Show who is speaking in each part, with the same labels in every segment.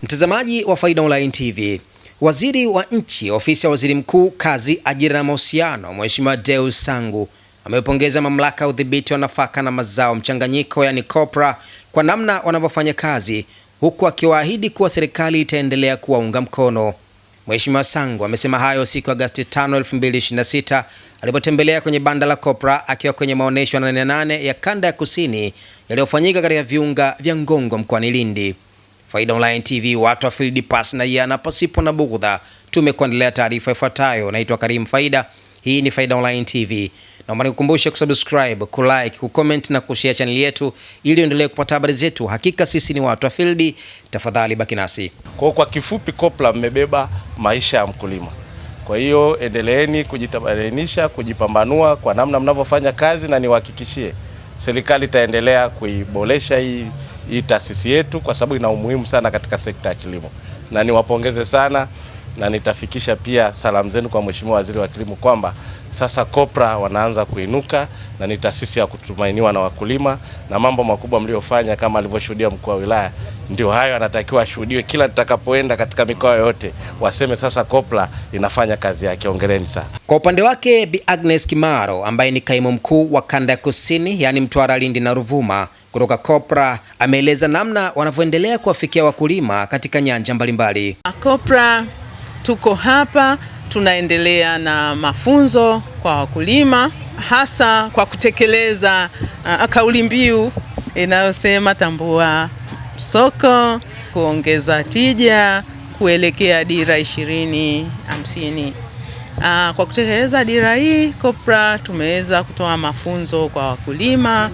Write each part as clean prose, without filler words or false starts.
Speaker 1: Mtazamaji wa Faida Online TV, Waziri wa Nchi, Ofisi ya Waziri Mkuu, Kazi, Ajira na Mahusiano, Mheshimiwa Deus Sangu amepongeza Mamlaka ya Udhibiti wa Nafaka na Mazao Mchanganyiko yani COPRA kwa namna wanavyofanya kazi, huku akiwaahidi kuwa serikali itaendelea kuwaunga mkono. Mheshimiwa Sangu amesema hayo siku Agosti 5, 2026 alipotembelea kwenye banda la COPRA akiwa kwenye maonesho ya 88 ya Kanda ya Kusini yaliyofanyika katika viunga vya Ngongo mkoani Lindi. Faida Online TV, watu wa field pass na yana pasipo na bugudha, tumekuandalia taarifa ifuatayo. Naitwa Karim Faida. Hii ni Faida Online TV. Naomba nikukumbushe kusubscribe, kulike, kucomment na kushare channel yetu ili uendelee kupata habari zetu. Hakika sisi ni watu wa field, tafadhali baki nasi.
Speaker 2: Kwa kifupi, COPRA mmebeba maisha ya mkulima. Kwa hiyo endeleeni kujitabainisha, kujipambanua kwa namna mnavyofanya kazi, na niwahakikishie serikali itaendelea kuiboresha hii taasisi yetu kwa sababu ina umuhimu sana katika sekta ya kilimo. Na niwapongeze sana, na nitafikisha pia salamu zenu kwa Mheshimiwa Waziri wa Kilimo kwamba sasa COPRA wanaanza kuinuka na ni taasisi ya kutumainiwa na wakulima, na mambo makubwa mliofanya kama alivyoshuhudia mkuu wa wilaya ndio hayo anatakiwa ashuhudiwe kila tutakapoenda katika mikoa yote, waseme sasa COPRA inafanya kazi yake. Hongereni sana.
Speaker 1: Kwa upande wake, Bi Agnes Kimaro ambaye ni kaimu mkuu wa Kanda ya Kusini yani Mtwara, Lindi na Ruvuma kutoka COPRA ameeleza namna wanavyoendelea kuwafikia wakulima katika nyanja mbalimbali.
Speaker 3: COPRA tuko hapa tunaendelea na mafunzo kwa wakulima, hasa kwa kutekeleza kauli mbiu inayosema tambua soko, kuongeza tija, kuelekea dira 2050. Kwa kutekeleza dira hii, COPRA tumeweza kutoa mafunzo kwa wakulima.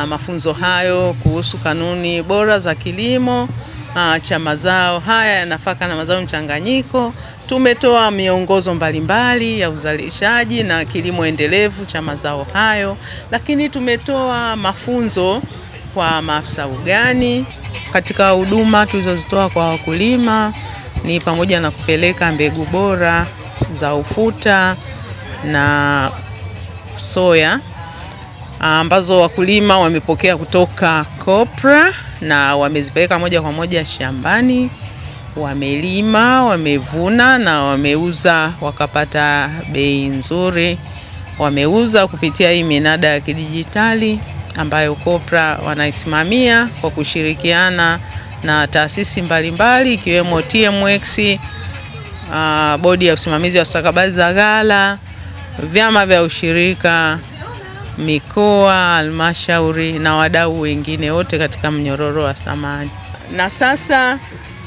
Speaker 3: Mafunzo hayo kuhusu kanuni bora za kilimo cha mazao haya ya nafaka na mazao mchanganyiko. Tumetoa miongozo mbalimbali ya uzalishaji na kilimo endelevu cha mazao hayo, lakini tumetoa mafunzo kwa maafisa ugani. Katika huduma tulizozitoa kwa wakulima ni pamoja na kupeleka mbegu bora za ufuta na soya ambazo wakulima wamepokea kutoka COPRA na wamezipeleka moja kwa moja shambani, wamelima, wamevuna na wameuza, wakapata bei nzuri. Wameuza kupitia hii minada ya kidijitali ambayo COPRA wanaisimamia kwa kushirikiana na taasisi mbalimbali ikiwemo TMX, bodi ya usimamizi wa stakabadhi za ghala, vyama vya ushirika, mikoa, halmashauri na wadau wengine wote katika mnyororo wa thamani. Na sasa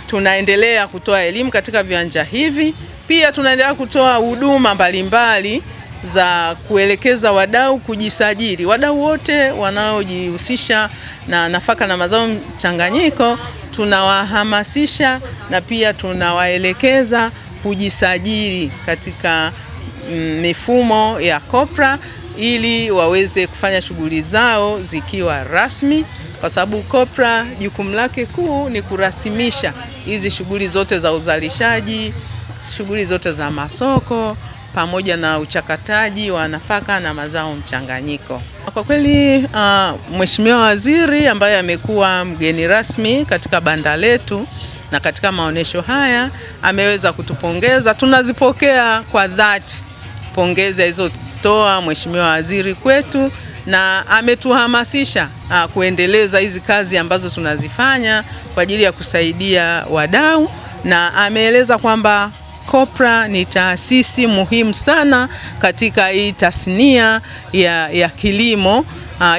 Speaker 3: tunaendelea kutoa elimu katika viwanja hivi. Pia tunaendelea kutoa huduma mbalimbali za kuelekeza wadau kujisajili. Wadau wote wanaojihusisha na nafaka na mazao mchanganyiko tunawahamasisha na pia tunawaelekeza kujisajili katika mifumo ya COPRA ili waweze kufanya shughuli zao zikiwa rasmi, kwa sababu COPRA jukumu lake kuu ni kurasimisha hizi shughuli zote za uzalishaji, shughuli zote za masoko pamoja na uchakataji wa nafaka na mazao mchanganyiko. Kwa kweli Mheshimiwa Waziri ambaye amekuwa mgeni rasmi katika banda letu na katika maonesho haya ameweza kutupongeza. Tunazipokea kwa dhati pongezi alizozitoa Mheshimiwa Waziri kwetu, na ametuhamasisha kuendeleza hizi kazi ambazo tunazifanya kwa ajili ya kusaidia wadau, na ameeleza kwamba COPRA ni taasisi muhimu sana katika hii tasnia ya kilimo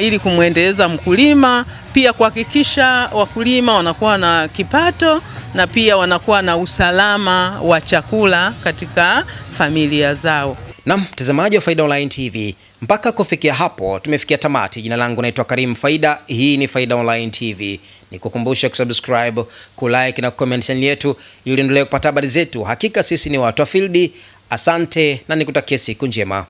Speaker 3: ili kumwendeleza mkulima, pia kuhakikisha wakulima wanakuwa na kipato na pia wanakuwa na usalama wa chakula katika familia zao.
Speaker 1: Na mtazamaji wa Faida Online TV, mpaka kufikia hapo tumefikia tamati. Jina langu naitwa Karim Faida. Hii ni Faida Online TV. Nikukumbusha kusubscribe, kulike na comment channel yetu ili uendelee kupata habari zetu. Hakika sisi ni watu wa field. Asante na nikutakia siku njema.